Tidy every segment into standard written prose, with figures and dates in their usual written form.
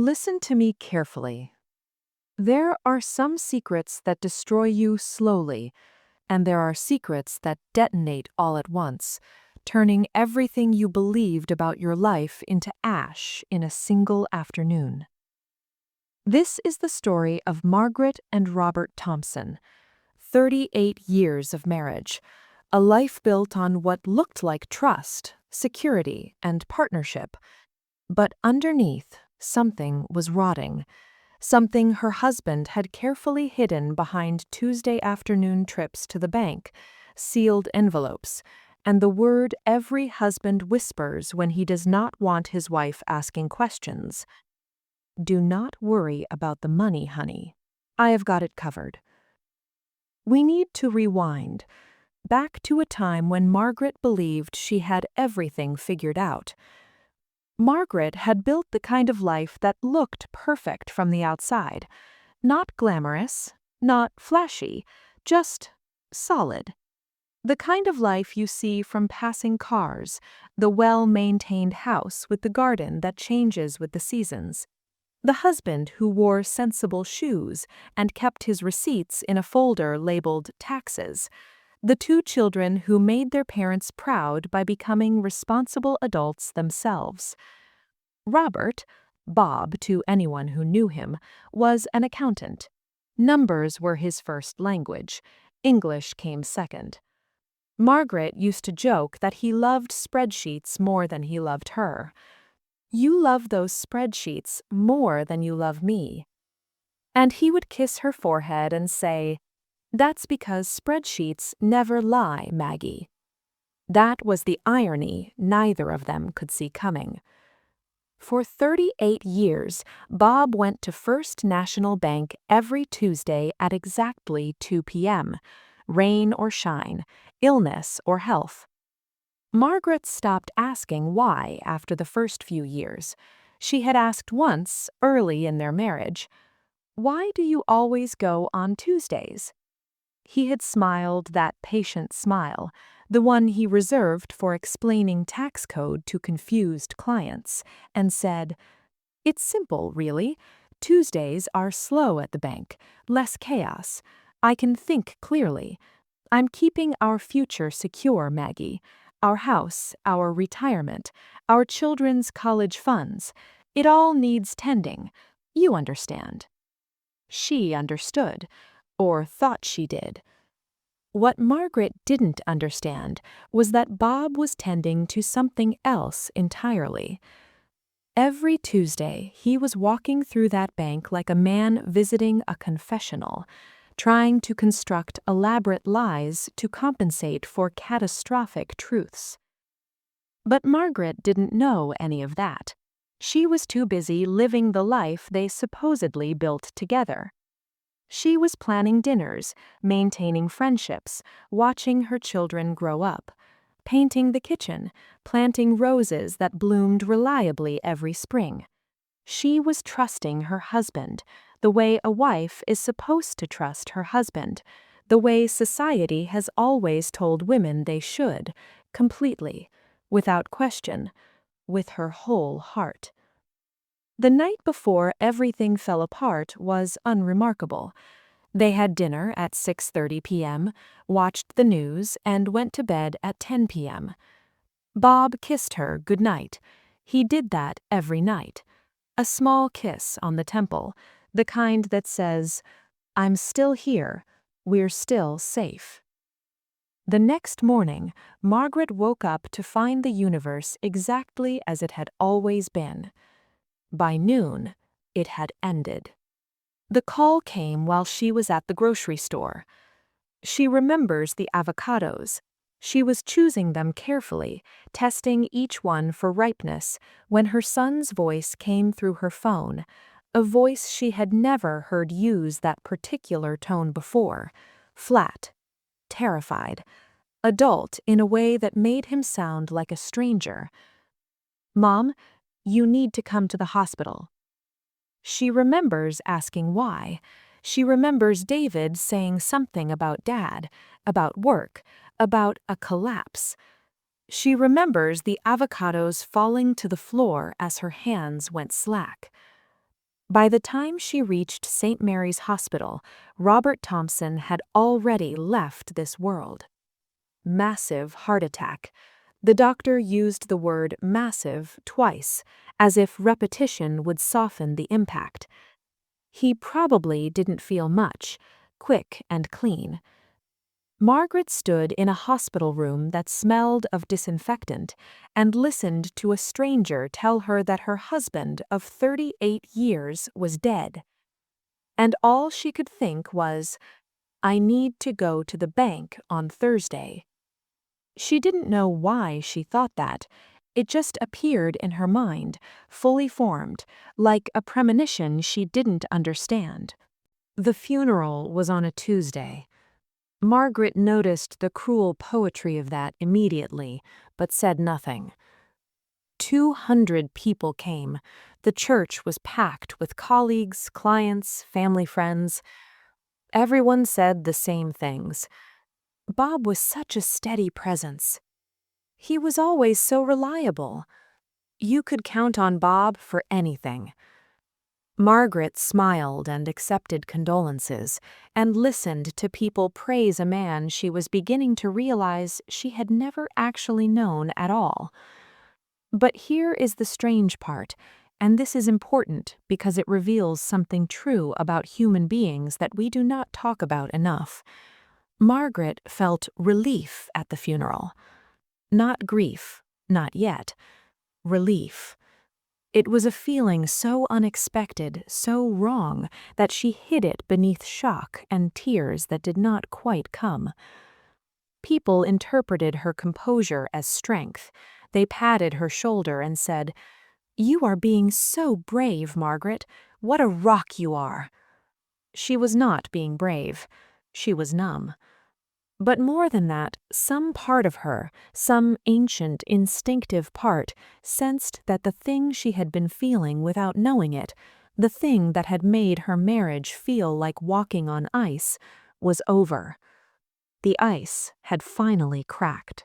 Listen to me carefully. There are some secrets that destroy you slowly, and there are secrets that detonate all at once, turning everything you believed about your life into ash in a single afternoon. This is the story of Margaret and Robert Thompson. 38 years of marriage, a life built on what looked like trust, security, and partnership. But underneath, something was rotting. Something her husband had carefully hidden behind Tuesday afternoon trips to the bank, sealed envelopes, and the word every husband whispers when he does not want his wife asking questions. Do not worry about the money, honey. I have got it covered. We need to rewind, back to a time when Margaret believed she had everything figured out. Margaret had built the kind of life that looked perfect from the outside. Not glamorous, not flashy, just solid. The kind of life you see from passing cars, the well-maintained house with the garden that changes with the seasons. The husband who wore sensible shoes and kept his receipts in a folder labeled taxes. The two children who made their parents proud by becoming responsible adults themselves. Robert, Bob to anyone who knew him, was an accountant. Numbers were his first language. English came second. Margaret used to joke that he loved spreadsheets more than he loved her. You love those spreadsheets more than you love me. And he would kiss her forehead and say, "That's because spreadsheets never lie, Maggie." That was the irony neither of them could see coming. For 38 years, Bob went to First National Bank every Tuesday at exactly 2 p.m., rain or shine, illness or health. Margaret stopped asking why after the first few years. She had asked once, early in their marriage, "Why do you always go on Tuesdays?" He had smiled that patient smile, the one he reserved for explaining tax code to confused clients, and said, "It's simple, really. Tuesdays are slow at the bank, less chaos. I can think clearly. I'm keeping our future secure, Maggie. Our house, our retirement, our children's college funds. It all needs tending. You understand." She understood, or thought she did. What Margaret didn't understand was that Bob was tending to something else entirely. Every Tuesday, he was walking through that bank like a man visiting a confessional, trying to construct elaborate lies to compensate for catastrophic truths. But Margaret didn't know any of that. She was too busy living the life they supposedly built together. She was planning dinners, maintaining friendships, watching her children grow up, painting the kitchen, planting roses that bloomed reliably every spring. She was trusting her husband, the way a wife is supposed to trust her husband, the way society has always told women they should, completely, without question, with her whole heart. The night before everything fell apart was unremarkable. They had dinner at 6:30 p.m., watched the news, and went to bed at 10 p.m. Bob kissed her good night. He did that every night. A small kiss on the temple, the kind that says, "I'm still here. We're still safe." The next morning, Margaret woke up to find the universe exactly as it had always been. By noon, it had ended. The call came while she was at the grocery store. She remembers the avocados. She was choosing them carefully, testing each one for ripeness, when her son's voice came through her phone, a voice she had never heard use that particular tone before, flat, terrified, adult in a way that made him sound like a stranger. "Mom, you need to come to the hospital." She remembers asking why. She remembers David saying something about Dad, about work, about a collapse. She remembers the avocados falling to the floor as her hands went slack. By the time she reached St. Mary's Hospital, Robert Thompson had already left this world. Massive heart attack. The doctor used the word massive twice, as if repetition would soften the impact. He probably didn't feel much, quick and clean. Margaret stood in a hospital room that smelled of disinfectant and listened to a stranger tell her that her husband of 38 years was dead. And all she could think was, "I need to go to the bank on Thursday." She didn't know why she thought that. It just appeared in her mind, fully formed, like a premonition she didn't understand. The funeral was on a Tuesday. Margaret noticed the cruel poetry of that immediately, but said nothing. 200 people came. The church was packed with colleagues, clients, family friends. Everyone said the same things. Bob was such a steady presence. He was always so reliable. You could count on Bob for anything. Margaret smiled and accepted condolences, and listened to people praise a man she was beginning to realize she had never actually known at all. But here is the strange part, and this is important because it reveals something true about human beings that we do not talk about enough. Margaret felt relief at the funeral. Not grief, not yet. Relief. It was a feeling so unexpected, so wrong, that she hid it beneath shock and tears that did not quite come. People interpreted her composure as strength. They patted her shoulder and said, "You are being so brave, Margaret. What a rock you are." She was not being brave. She was numb. But more than that, some part of her, some ancient, instinctive part, sensed that the thing she had been feeling without knowing it, the thing that had made her marriage feel like walking on ice, was over. The ice had finally cracked.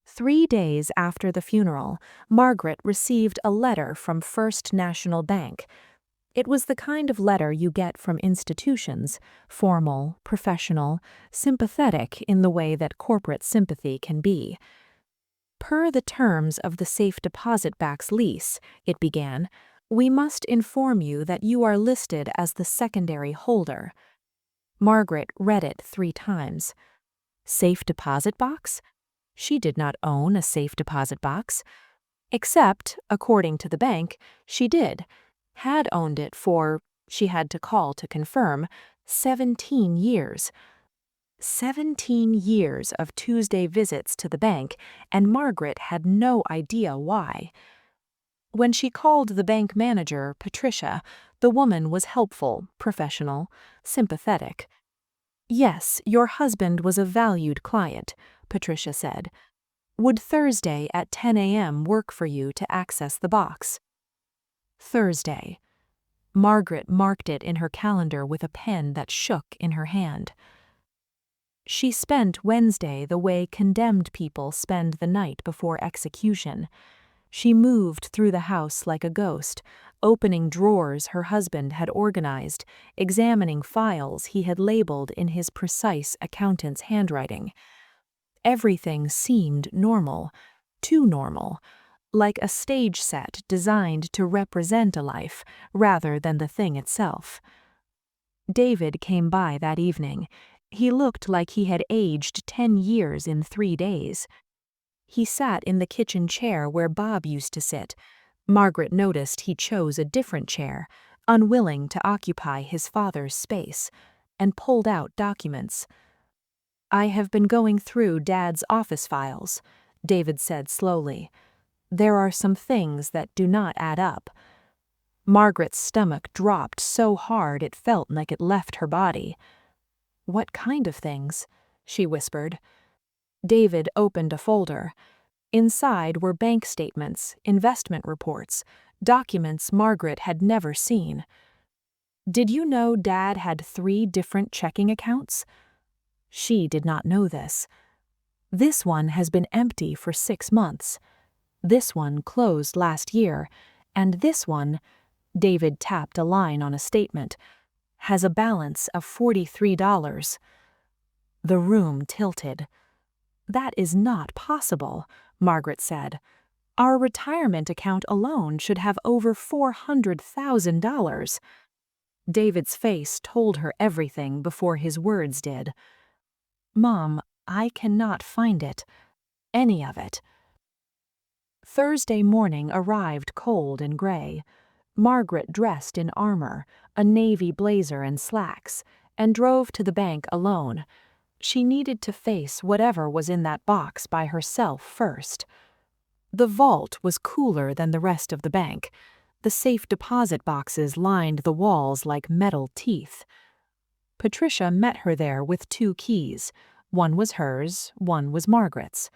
3 days after the funeral, Margaret received a letter from First National Bank. It was the kind of letter you get from institutions, formal, professional, sympathetic in the way that corporate sympathy can be. Per the terms of the safe deposit bank's lease, it began, "We must inform you that you are listed as the secondary holder." Margaret read it 3 times. Safe deposit box? She did not own a safe deposit box. Except, according to the bank, she had owned it for, she had to call to confirm, 17 years. 17 years of Tuesday visits to the bank, and Margaret had no idea why. When she called the bank manager, Patricia, the woman was helpful, professional, sympathetic. "Yes, your husband was a valued client," Patricia said. "Would Thursday at 10 a.m. work for you to access the box?" Thursday. Margaret marked it in her calendar with a pen that shook in her hand. She spent Wednesday the way condemned people spend the night before execution. She moved through the house like a ghost, opening drawers her husband had organized, examining files he had labeled in his precise accountant's handwriting. Everything seemed normal, too normal, like a stage set designed to represent a life rather than the thing itself. David came by that evening. He looked like he had aged 10 years in 3 days. He sat in the kitchen chair where Bob used to sit. Margaret noticed he chose a different chair, unwilling to occupy his father's space, and pulled out documents. "I have been going through Dad's office files," David said slowly. "There are some things that do not add up." Margaret's stomach dropped so hard it felt like it left her body. "What kind of things?" she whispered. David opened a folder. Inside were bank statements, investment reports, documents Margaret had never seen. "Did you know Dad had 3 different checking accounts?" She did not know this. "This one has been empty for 6 months. This one closed last year, and this one..." David tapped a line on a statement. Has a balance of $43. The room tilted. That is not possible, Margaret said. Our retirement account alone should have over $400,000. David's face told her everything before his words did. Mom, I cannot find it. Any of it. Thursday morning arrived cold and gray. Margaret dressed in armor, a navy blazer and slacks, and drove to the bank alone. She needed to face whatever was in that box by herself first. The vault was cooler than the rest of the bank. The safe deposit boxes lined the walls like metal teeth. Patricia met her there with 2 keys. One was hers, one was Margaret's.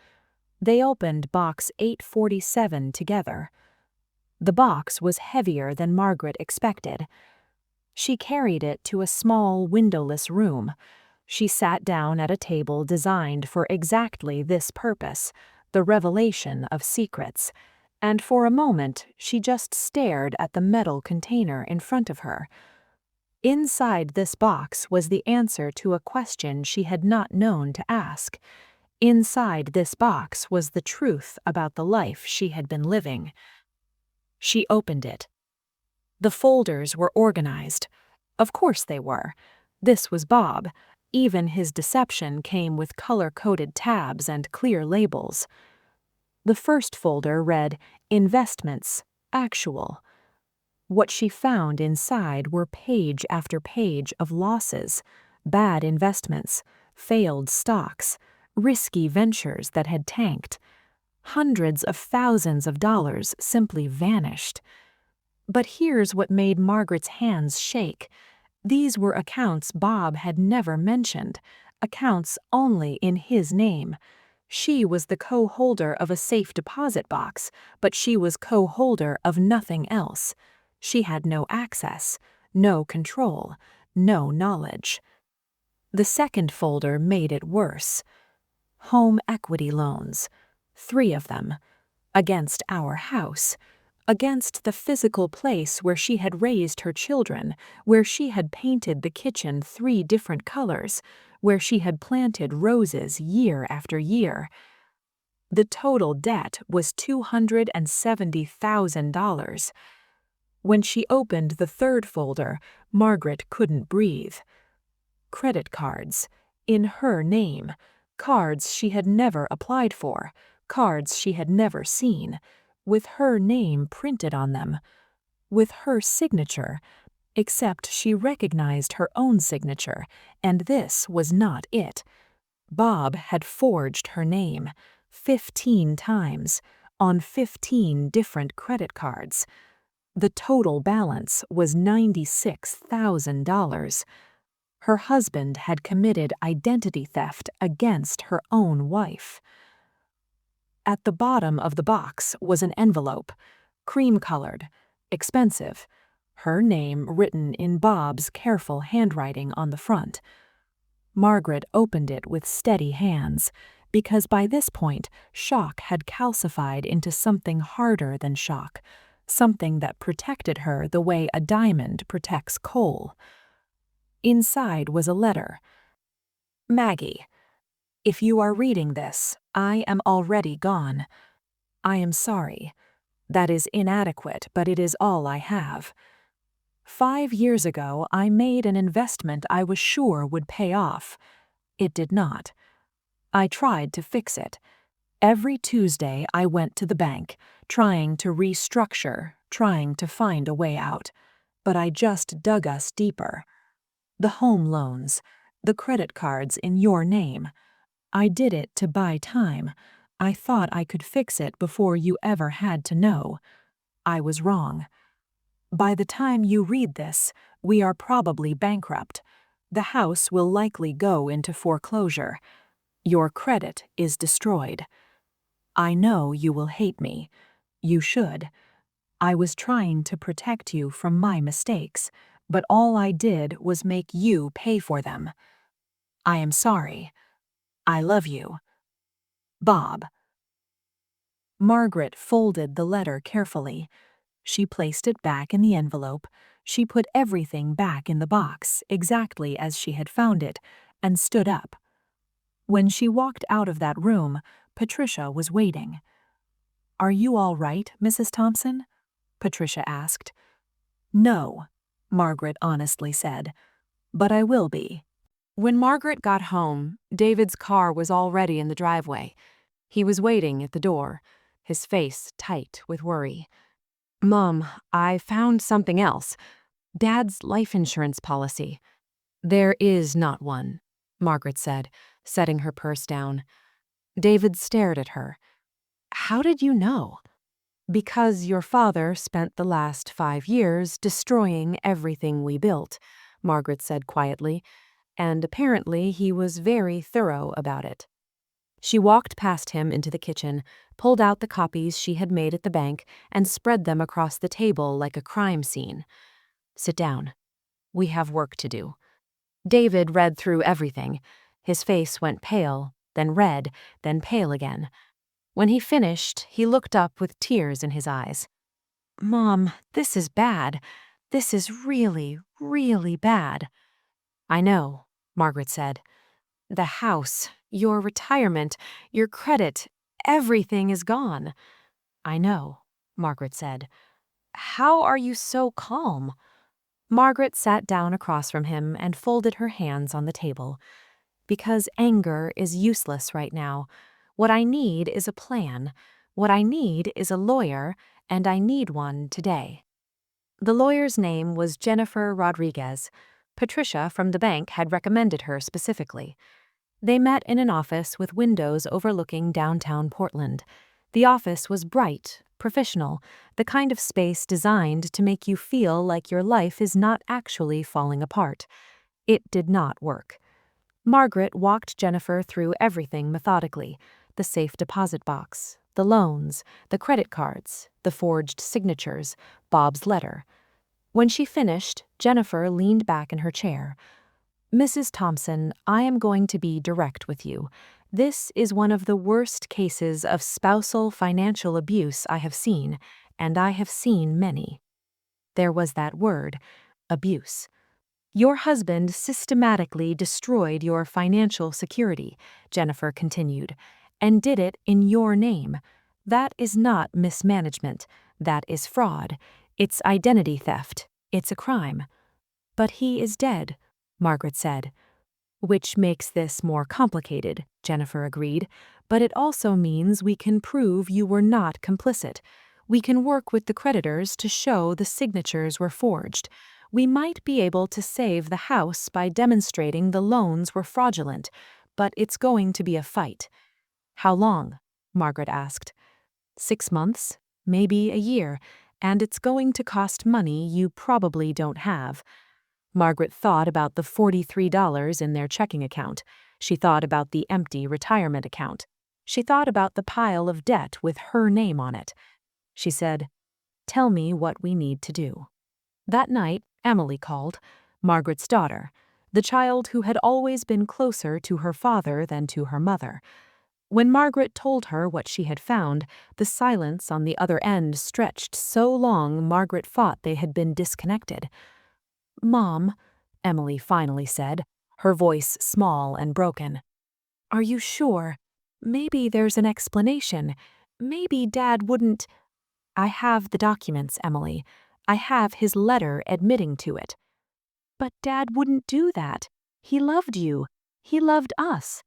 They opened box 847 together. The box was heavier than Margaret expected. She carried it to a small, windowless room. She sat down at a table designed for exactly this purpose, the revelation of secrets, and for a moment she just stared at the metal container in front of her. Inside this box was the answer to a question she had not known to ask. Inside this box was the truth about the life she had been living. She opened it. The folders were organized. Of course they were. This was Bob. Even his deception came with color-coded tabs and clear labels. The first folder read, Investments, Actual. What she found inside were page after page of losses, bad investments, failed stocks, risky ventures that had tanked. Hundreds of thousands of dollars simply vanished. But here's what made Margaret's hands shake. These were accounts Bob had never mentioned, accounts only in his name. She was the co-holder of a safe deposit box, but she was co-holder of nothing else. She had no access, no control, no knowledge. The second folder made it worse. Home equity loans. 3 of them. Against our house. Against the physical place where she had raised her children, where she had painted the kitchen 3 different colors, where she had planted roses year after year. The total debt was $270,000. When she opened the third folder, Margaret couldn't breathe. Credit cards. In her name. Cards she had never applied for. Cards she had never seen. With her name printed on them. With her signature. Except she recognized her own signature, and this was not it. Bob had forged her name 15 times on 15 different credit cards. The total balance was $96,000. Her husband had committed identity theft against her own wife. At the bottom of the box was an envelope, cream-colored, expensive, her name written in Bob's careful handwriting on the front. Margaret opened it with steady hands, because by this point shock had calcified into something harder than shock, something that protected her the way a diamond protects coal. Inside was a letter. Maggie, if you are reading this, I am already gone. I am sorry. That is inadequate, but it is all I have. 5 years ago, I made an investment I was sure would pay off. It did not. I tried to fix it. Every Tuesday, I went to the bank, trying to restructure, trying to find a way out. But I just dug us deeper. The home loans, the credit cards in your name. I did it to buy time. I thought I could fix it before you ever had to know. I was wrong. By the time you read this, we are probably bankrupt. The house will likely go into foreclosure. Your credit is destroyed. I know you will hate me. You should. I was trying to protect you from my mistakes, but all I did was make you pay for them. I am sorry. I love you. Bob. Margaret folded the letter carefully. She placed it back in the envelope. She put everything back in the box, exactly as she had found it, and stood up. When she walked out of that room, Patricia was waiting. "Are you all right, Mrs. Thompson?" Patricia asked. "No," Margaret honestly said, "but I will be." When Margaret got home, David's car was already in the driveway. He was waiting at the door, his face tight with worry. "Mom, I found something else. Dad's life insurance policy." "There is not one," Margaret said, setting her purse down. David stared at her. "How did you know?" "Because your father spent the last 5 years destroying everything we built," Margaret said quietly, "and apparently he was very thorough about it." She walked past him into the kitchen, pulled out the copies she had made at the bank, and spread them across the table like a crime scene. "Sit down. We have work to do." David read through everything. His face went pale, then red, then pale again. When he finished, he looked up with tears in his eyes. "Mom, this is bad. This is really, really bad." "I know," Margaret said. "The house, your retirement, your credit, everything is gone." "I know," Margaret said. "How are you so calm?" Margaret sat down across from him and folded her hands on the table. "Because anger is useless right now. What I need is a plan. What I need is a lawyer, and I need one today." The lawyer's name was Jennifer Rodriguez. Patricia from the bank had recommended her specifically. They met in an office with windows overlooking downtown Portland. The office was bright, professional, the kind of space designed to make you feel like your life is not actually falling apart. It did not work. Margaret walked Jennifer through everything methodically: the safe deposit box, the loans, the credit cards, the forged signatures, Bob's letter. When she finished, Jennifer leaned back in her chair. "Mrs. Thompson, I am going to be direct with you. This is one of the worst cases of spousal financial abuse I have seen, and I have seen many." There was that word, abuse. "Your husband systematically destroyed your financial security," Jennifer continued, "and did it in your name. That is not mismanagement. That is fraud. It's identity theft. It's a crime." "But he is dead," Margaret said. "Which makes this more complicated," Jennifer agreed, "but it also means we can prove you were not complicit. We can work with the creditors to show the signatures were forged. We might be able to save the house by demonstrating the loans were fraudulent, but it's going to be a fight." "How long?" Margaret asked. 6 months, maybe a year, and it's going to cost money you probably don't have." Margaret thought about the $43 in their checking account. She thought about the empty retirement account. She thought about the pile of debt with her name on it. She said, "Tell me what we need to do." That night, Emily called, Margaret's daughter, the child who had always been closer to her father than to her mother. When Margaret told her what she had found, the silence on the other end stretched so long Margaret thought they had been disconnected. "Mom," Emily finally said, her voice small and broken, "are you sure? Maybe there's an explanation. Maybe Dad wouldn't—" "I have the documents, Emily. I have his letter admitting to it." "But Dad wouldn't do that. He loved you. He loved us."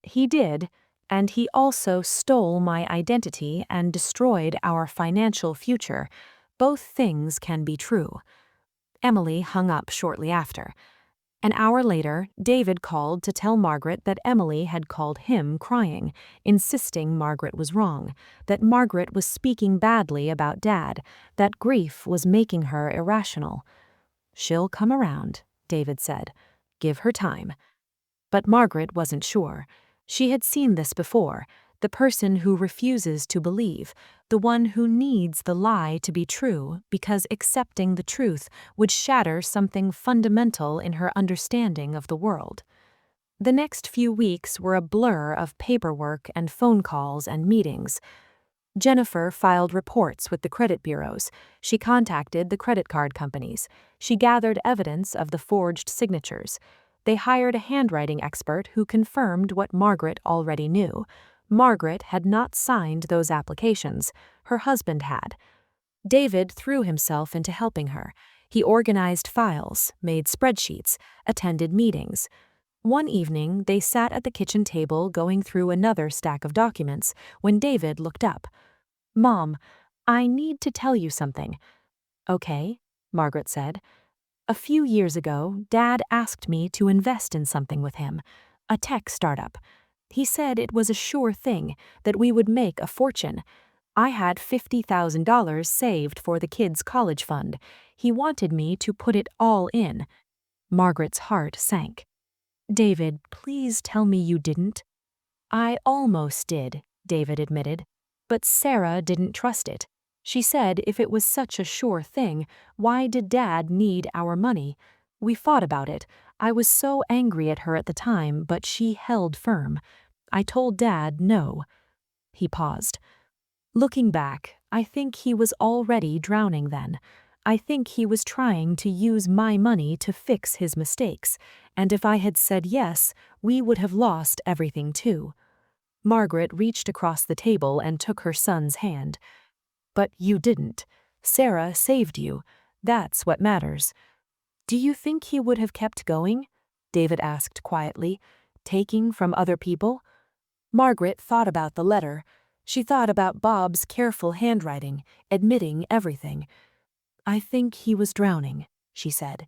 "He did, and he also stole my identity and destroyed our financial future. Both things can be true." Emily hung up shortly after. An hour later, David called to tell Margaret that Emily had called him crying, insisting Margaret was wrong, that Margaret was speaking badly about Dad, that grief was making her irrational. "She'll come around," David said. "Give her time." But Margaret wasn't sure. She had seen this before: the person who refuses to believe, the one who needs the lie to be true because accepting the truth would shatter something fundamental in her understanding of the world. The next few weeks were a blur of paperwork and phone calls and meetings. Jennifer filed reports with the credit bureaus. She contacted the credit card companies. She gathered evidence of the forged signatures. They hired a handwriting expert who confirmed what Margaret already knew. Margaret had not signed those applications. Her husband had. David threw himself into helping her. He organized files, made spreadsheets, attended meetings. One evening, they sat at the kitchen table going through another stack of documents when David looked up. "Mom, I need to tell you something." "Okay," Margaret said. "A few years ago, Dad asked me to invest in something with him, a tech startup. He said it was a sure thing, that we would make a fortune. I had $50,000 saved for the kids' college fund. He wanted me to put it all in." Margaret's heart sank. "David, please tell me you didn't." "I almost did," David admitted. "But Sarah didn't trust it. She said if it was such a sure thing, why did Dad need our money? We fought about it. I was so angry at her at the time, but she held firm. I told Dad no." He paused. "Looking back, I think he was already drowning then. I think he was trying to use my money to fix his mistakes, and if I had said yes, we would have lost everything too." Margaret reached across the table and took her son's hand. "But you didn't. Sarah saved you. That's what matters." "Do you think he would have kept going?" David asked quietly. "Taking from other people?" Margaret thought about the letter. She thought about Bob's careful handwriting, admitting everything. "I think he was drowning," she said.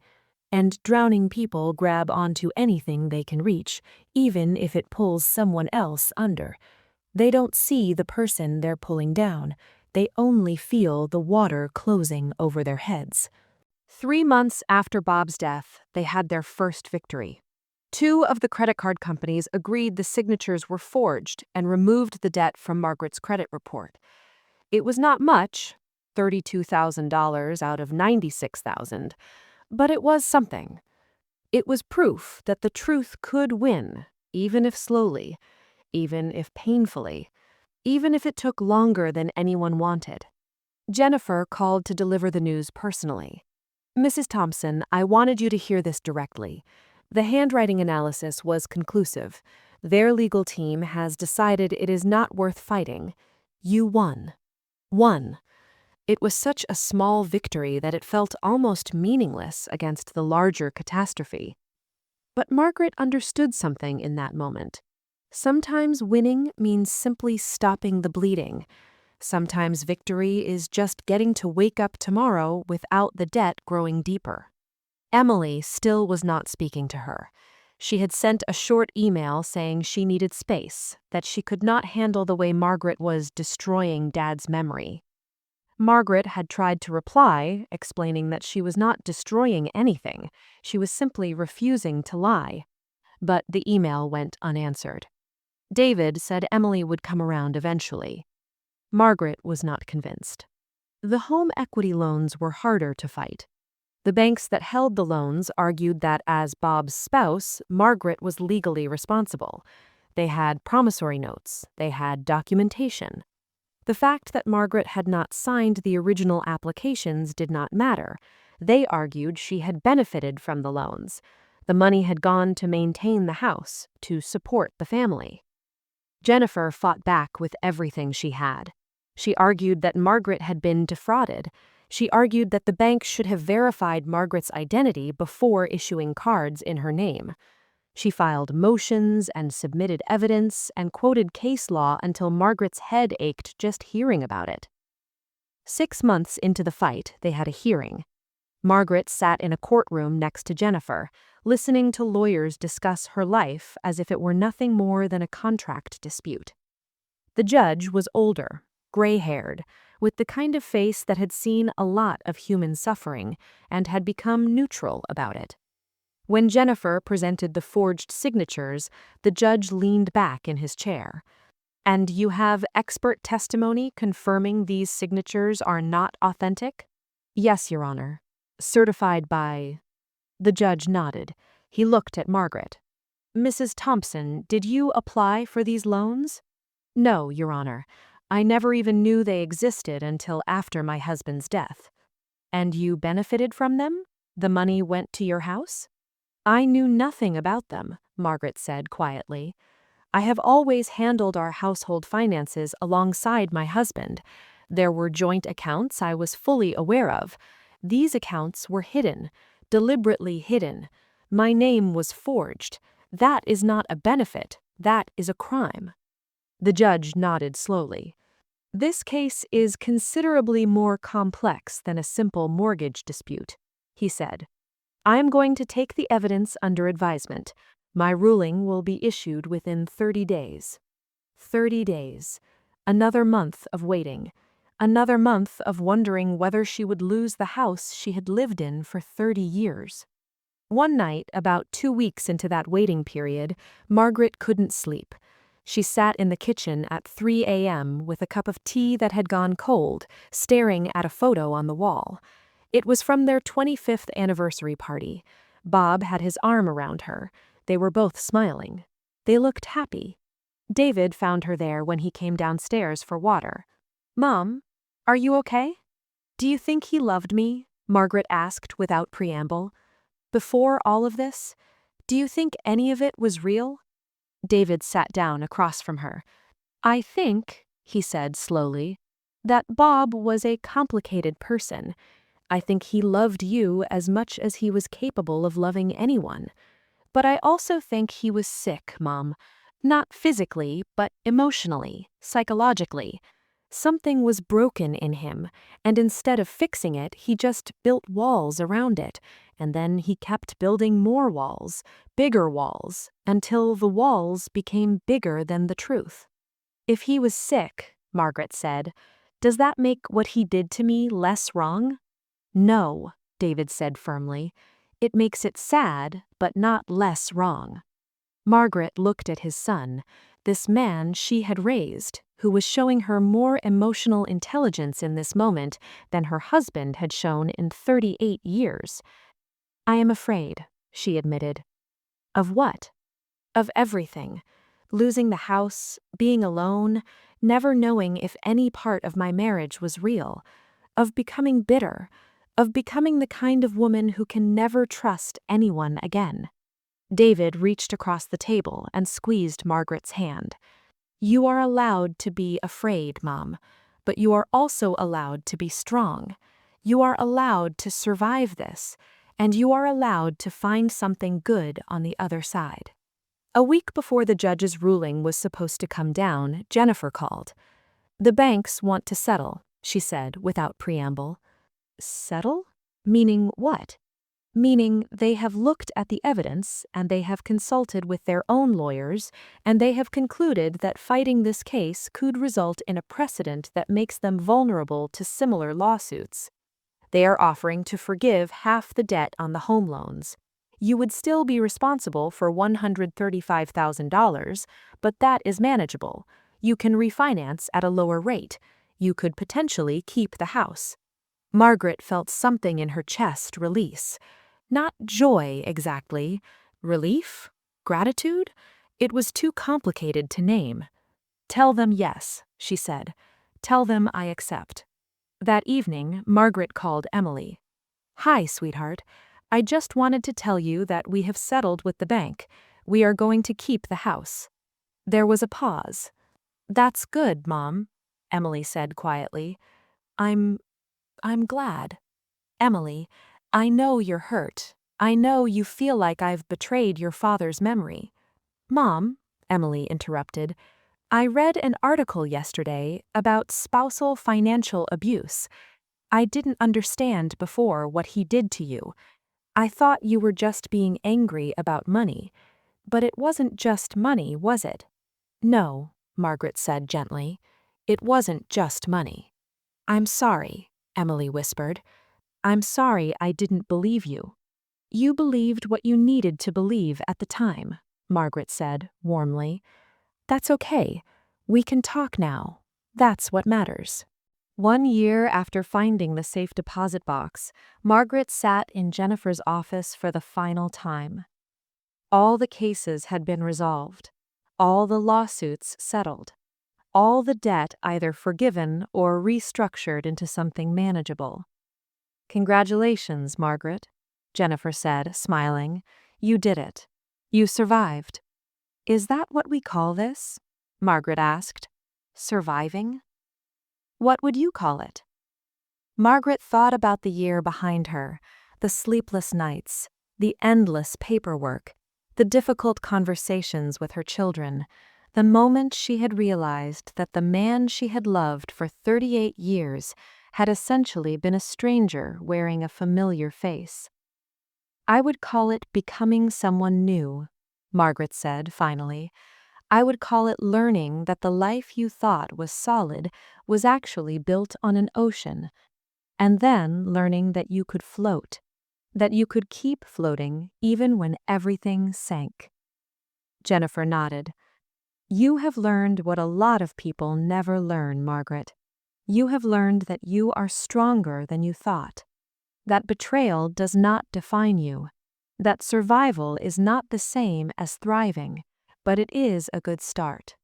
"And drowning people grab onto anything they can reach, even if it pulls someone else under. They don't see the person they're pulling down. They only feel the water closing over their heads." 3 months after Bob's death, they had their first victory. 2 of the credit card companies agreed the signatures were forged and removed the debt from Margaret's credit report. It was not much, $32,000 out of $96,000, but it was something. It was proof that the truth could win, even if slowly, even if painfully, even if it took longer than anyone wanted. Jennifer called to deliver the news personally. "Mrs. Thompson, I wanted you to hear this directly. The handwriting analysis was conclusive. Their legal team has decided it is not worth fighting. You won." Won. It was such a small victory that it felt almost meaningless against the larger catastrophe. But Margaret understood something in that moment. Sometimes winning means simply stopping the bleeding. Sometimes victory is just getting to wake up tomorrow without the debt growing deeper. Emily still was not speaking to her. She had sent a short email saying she needed space, that she could not handle the way Margaret was destroying Dad's memory. Margaret had tried to reply, explaining that she was not destroying anything, she was simply refusing to lie. But the email went unanswered. David said Emily would come around eventually. Margaret was not convinced. The home equity loans were harder to fight. The banks that held the loans argued that as Bob's spouse, Margaret was legally responsible. They had promissory notes, they had documentation. The fact that Margaret had not signed the original applications did not matter. They argued she had benefited from the loans. The money had gone to maintain the house, to support the family. Jennifer fought back with everything she had. She argued that Margaret had been defrauded. She argued that the bank should have verified Margaret's identity before issuing cards in her name. She filed motions and submitted evidence and quoted case law until Margaret's head ached just hearing about it. 6 months into the fight, they had a hearing. Margaret sat in a courtroom next to Jennifer, listening to lawyers discuss her life as if it were nothing more than a contract dispute. The judge was older, gray-haired, with the kind of face that had seen a lot of human suffering and had become neutral about it. When Jennifer presented the forged signatures, the judge leaned back in his chair. "And you have expert testimony confirming these signatures are not authentic?" "Yes, Your Honor." "Certified by—" The judge nodded. He looked at Margaret. "Mrs. Thompson, did you apply for these loans?" "No, Your Honor. I never even knew they existed until after my husband's death. And you benefited from them? The money went to your house? I knew nothing about them, Margaret said quietly. I have always handled our household finances alongside my husband. There were joint accounts I was fully aware of. These accounts were hidden, deliberately hidden. My name was forged. That is not a benefit. That is a crime. The judge nodded slowly. This case is considerably more complex than a simple mortgage dispute, he said. I am going to take the evidence under advisement. My ruling will be issued within 30 days. 30 days. Another month of waiting. Another month of wondering whether she would lose the house she had lived in for 30 years. One night, about 2 weeks into that waiting period, Margaret couldn't sleep. She sat in the kitchen at 3 a.m. with a cup of tea that had gone cold, staring at a photo on the wall. It was from their 25th anniversary party. Bob had his arm around her. They were both smiling. They looked happy. David found her there when he came downstairs for water. "Mom, are you okay?" "Do you think he loved me?" Margaret asked without preamble. "Before all of this, do you think any of it was real?" David sat down across from her. "I think," he said slowly, "that Bob was a complicated person. I think he loved you as much as he was capable of loving anyone. But I also think he was sick, Mom. Not physically, but emotionally, psychologically. Something was broken in him, and instead of fixing it, he just built walls around it, and then he kept building more walls, bigger walls, until the walls became bigger than the truth." "If he was sick," Margaret said, "does that make what he did to me less wrong?" "No," David said firmly. "It makes it sad, but not less wrong." Margaret looked at his son, this man she had raised, who was showing her more emotional intelligence in this moment than her husband had shown in 38 years. "I am afraid," she admitted. "Of what?" "Of everything. Losing the house, being alone, never knowing if any part of my marriage was real. Of becoming bitter. Of becoming the kind of woman who can never trust anyone again." David reached across the table and squeezed Margaret's hand. "You are allowed to be afraid, Mom, but you are also allowed to be strong. You are allowed to survive this, and you are allowed to find something good on the other side." A week before the judge's ruling was supposed to come down, Jennifer called. "The banks want to settle," she said without preamble. "Settle? Meaning what?" "Meaning they have looked at the evidence and they have consulted with their own lawyers and they have concluded that fighting this case could result in a precedent that makes them vulnerable to similar lawsuits. They are offering to forgive half the debt on the home loans. You would still be responsible for $135,000, but that is manageable. You can refinance at a lower rate. You could potentially keep the house." Margaret felt something in her chest release. Not joy exactly. Relief? Gratitude? It was too complicated to name. "Tell them yes," she said. "Tell them I accept." That evening, Margaret called Emily. "Hi, sweetheart. I just wanted to tell you that we have settled with the bank. We are going to keep the house." There was a pause. "That's good, Mom," Emily said quietly. I'm glad." "Emily, I know you're hurt. I know you feel like I've betrayed your father's memory." "Mom," Emily interrupted, "I read an article yesterday about spousal financial abuse. I didn't understand before what he did to you. I thought you were just being angry about money. But it wasn't just money, was it?" "No," Margaret said gently. "It wasn't just money." "I'm sorry," Emily whispered. "I'm sorry I didn't believe you." "You believed what you needed to believe at the time," Margaret said warmly. "That's okay. We can talk now. That's what matters." 1 year after finding the safe deposit box, Margaret sat in Jennifer's office for the final time. All the cases had been resolved. All the lawsuits settled. all the debt either forgiven or restructured into something manageable. "Congratulations, Margaret," Jennifer said, smiling. "You did it. You survived." "Is that what we call this?" Margaret asked. "Surviving?" "What would you call it?" Margaret thought about the year behind her, the sleepless nights, the endless paperwork, the difficult conversations with her children, the moment she had realized that the man she had loved for 38 years had essentially been a stranger wearing a familiar face. "I would call it becoming someone new," Margaret said finally. "I would call it learning that the life you thought was solid was actually built on an ocean, and then learning that you could float, that you could keep floating even when everything sank." Jennifer nodded. "You have learned what a lot of people never learn, Margaret. You have learned that you are stronger than you thought, that betrayal does not define you, that survival is not the same as thriving, but it is a good start."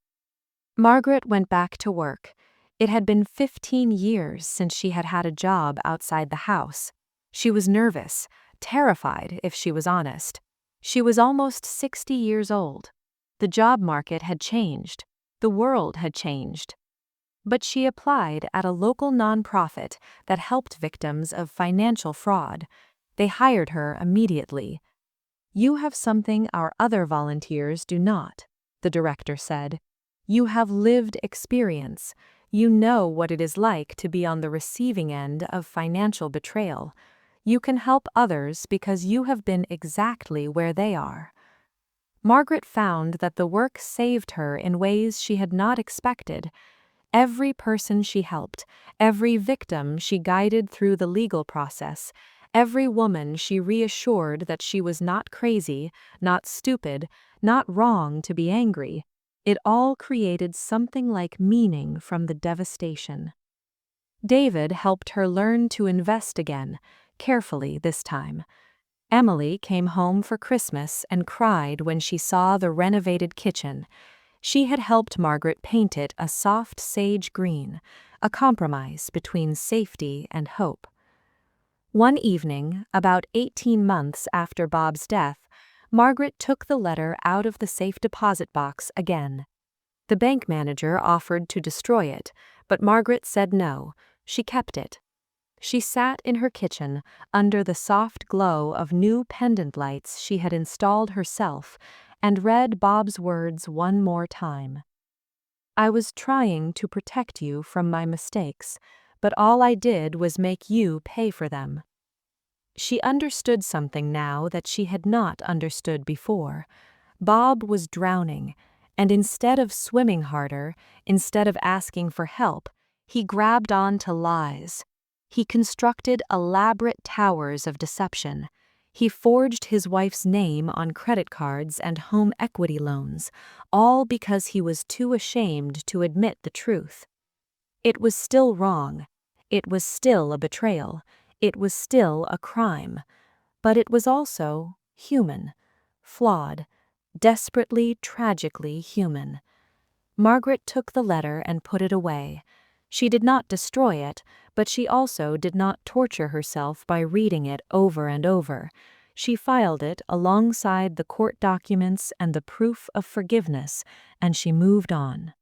Margaret went back to work. It had been 15 years since she had had a job outside the house. She was nervous, terrified if she was honest. She was almost 60 years old. The job market had changed. The world had changed. But she applied at a local nonprofit that helped victims of financial fraud. They hired her immediately. "You have something our other volunteers do not," the director said. "You have lived experience. You know what it is like to be on the receiving end of financial betrayal. You can help others because you have been exactly where they are." Margaret found that the work saved her in ways she had not expected. Every person she helped, every victim she guided through the legal process, every woman she reassured that she was not crazy, not stupid, not wrong to be angry, it all created something like meaning from the devastation. David helped her learn to invest again, carefully this time. Emily came home for Christmas and cried when she saw the renovated kitchen. She had helped Margaret paint it a soft sage green, a compromise between safety and hope. One evening, about 18 months after Bob's death, Margaret took the letter out of the safe deposit box again. The bank manager offered to destroy it, but Margaret said no. She kept it. She sat in her kitchen under the soft glow of new pendant lights she had installed herself and read Bob's words one more time. "I was trying to protect you from my mistakes, but all I did was make you pay for them." She understood something now that she had not understood before. Bob was drowning, and instead of swimming harder, instead of asking for help, he grabbed on to lies. He constructed elaborate towers of deception. He forged his wife's name on credit cards and home equity loans, all because he was too ashamed to admit the truth. It was still wrong. It was still a betrayal. It was still a crime. But it was also human, flawed, desperately, tragically human. Margaret took the letter and put it away. She did not destroy it, but she also did not torture herself by reading it over and over. She filed it alongside the court documents and the proof of forgiveness, and she moved on.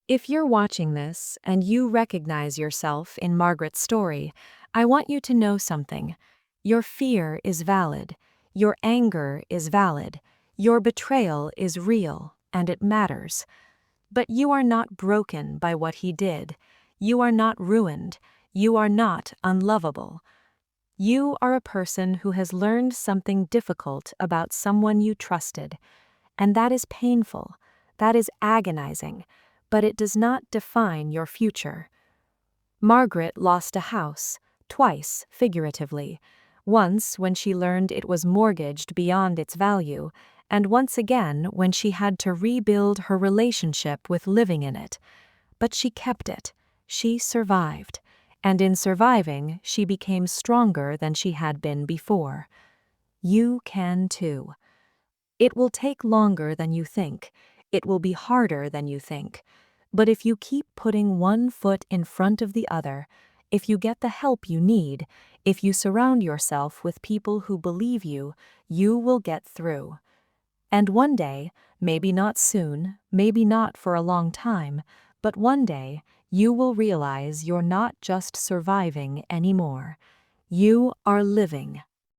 If you're watching this and you recognize yourself in Margaret's story, I want you to know something. Your fear is valid. Your anger is valid. Your betrayal is real, and it matters. But you are not broken by what he did. You are not ruined. You are not unlovable. You are a person who has learned something difficult about someone you trusted, and that is painful, that is agonizing, but it does not define your future. Margaret lost a house, twice figuratively, once when she learned it was mortgaged beyond its value, and once again when she had to rebuild her relationship with living in it. But she kept it. She survived. And in surviving, she became stronger than she had been before. You can too. It will take longer than you think. It will be harder than you think. But if you keep putting one foot in front of the other, if you get the help you need, if you surround yourself with people who believe you, you will get through. And one day, maybe not soon, maybe not for a long time, but one day, you will realize you're not just surviving anymore. You are living.